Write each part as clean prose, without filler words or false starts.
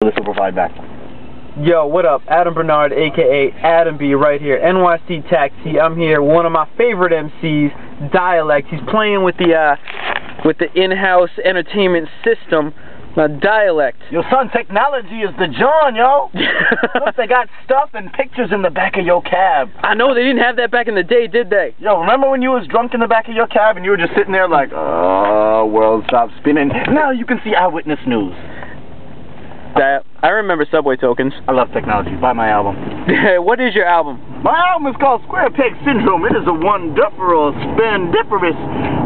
This will provide back. Yo, what up? Adam Bernard, aka Adam B, right here. NYC Taxi. I'm here. One of my favorite MCs, Dyalekt. He's playing with the in-house entertainment system. Dyalekt. Yo, son, technology is the John, yo. Look, they got stuff and pictures in the back of your cab. I know, they didn't have that back in the day, did they? Yo, remember when you was drunk in the back of your cab and you were just sitting there like, world stop spinning. Now you can see Eyewitness News. I remember Subway Tokens. I love technology. Buy my album. What is your album? My album is called Square Peg Syndrome. It is a wonderful, spendiferous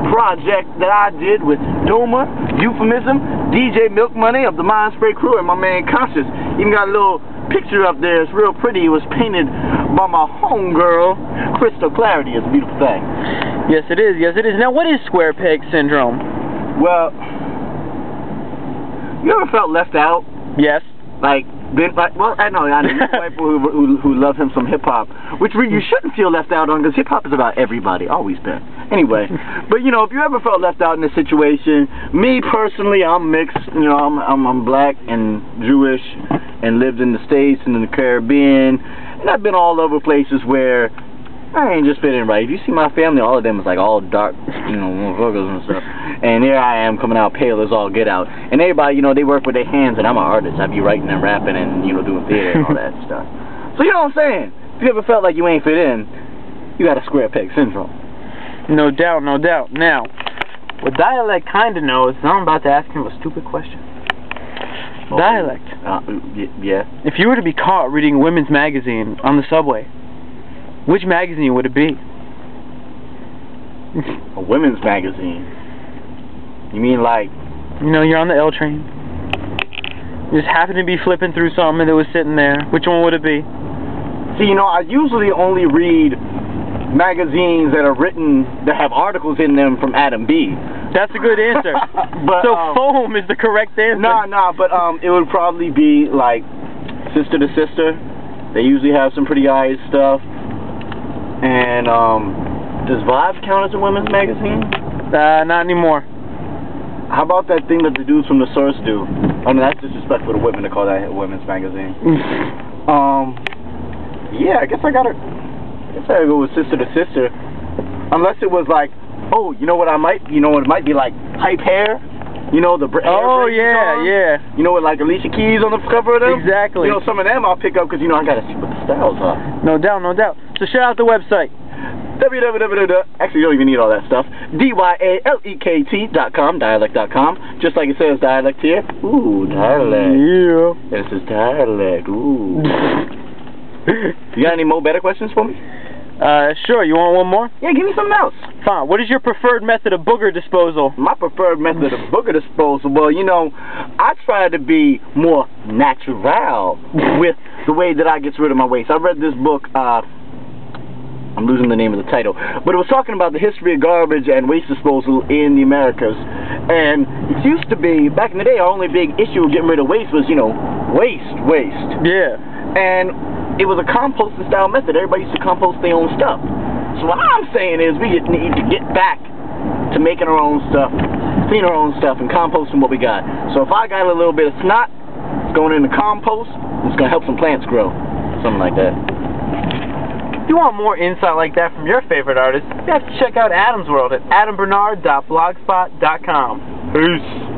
project that I did with Doma, Euphemism, DJ Milk Money of the Mindspray crew, and my man Conscious. Even got a little picture up there. It's real pretty. It was painted by my homegirl, Crystal Clarity. It's a beautiful thing. Yes, it is. Yes, it is. Now, what is Square Peg Syndrome? Well, you ever felt left out? Yes. Well, I know people who love him some hip-hop, which you shouldn't feel left out on, because hip-hop is about everybody, always been. Anyway, but, you know, if you ever felt left out in a situation, me personally, I'm mixed, you know, I'm black and Jewish, and lived in the States and in the Caribbean, and I've been all over places where I ain't just fitting right. If you see my family, all of them is like all dark, you know, motherfuckers and stuff. And here I am coming out pale as all get out. And everybody, you know, they work with their hands, and I'm an artist. I be writing and rapping and, you know, doing theater and all that stuff. So you know what I'm saying? If you ever felt like you ain't fit in, you got a Square Peg Syndrome. No doubt, no doubt. Now, what Dyalekt kind of knows, and I'm about to ask him a stupid question. Dyalekt. Yeah? If you were to be caught reading a women's magazine on the subway, which magazine would it be? A women's magazine? You mean like... You know, you're on the L train. You just happen to be flipping through something that was sitting there. Which one would it be? See, you know, I usually only read magazines that are written, that have articles in them from Adam B. That's a good answer. But, so Foam is the correct answer. Nah, but it would probably be like Sister to Sister. They usually have some pretty eyes stuff. And, does Vibes count as a women's magazine? Not anymore. How about that thing that the dudes from The Source do? I mean, that's disrespectful to women to call that a women's magazine. Yeah, I guess I gotta go with Sister to Sister. Unless it was like, oh, you know what it might be like Hype Hair? You know, the oh, yeah, yeah. You know, with like Alicia Keys on the cover of them? Exactly. You know, some of them I'll pick up because, you know, I gotta see what the styles are. No doubt, no doubt. So shout out the website. Actually, you don't even need all that stuff. Dyalekt.com, Dyalekt.com. Just like it says Dyalekt here. Ooh, Dyalekt. Yeah. This is Dyalekt. Ooh. You got any more better questions for me? Sure. You want one more? Yeah, give me something else. Fine. What is your preferred method of booger disposal? My preferred method of booger disposal? Well, you know, I try to be more natural with the way that I get rid of my waste. I read this book, I'm losing the name of the title, but it was talking about the history of garbage and waste disposal in the Americas. And it used to be, back in the day, our only big issue of getting rid of waste was, you know, waste. Yeah. And it was a composting style method. Everybody used to compost their own stuff. So what I'm saying is we need to get back to making our own stuff, clean our own stuff, and composting what we got. So if I got a little bit of snot, it's going in the compost, it's going to help some plants grow. Something like that. If you want more insight like that from your favorite artist, you have to check out Adam's World at adambernard.blogspot.com. Peace.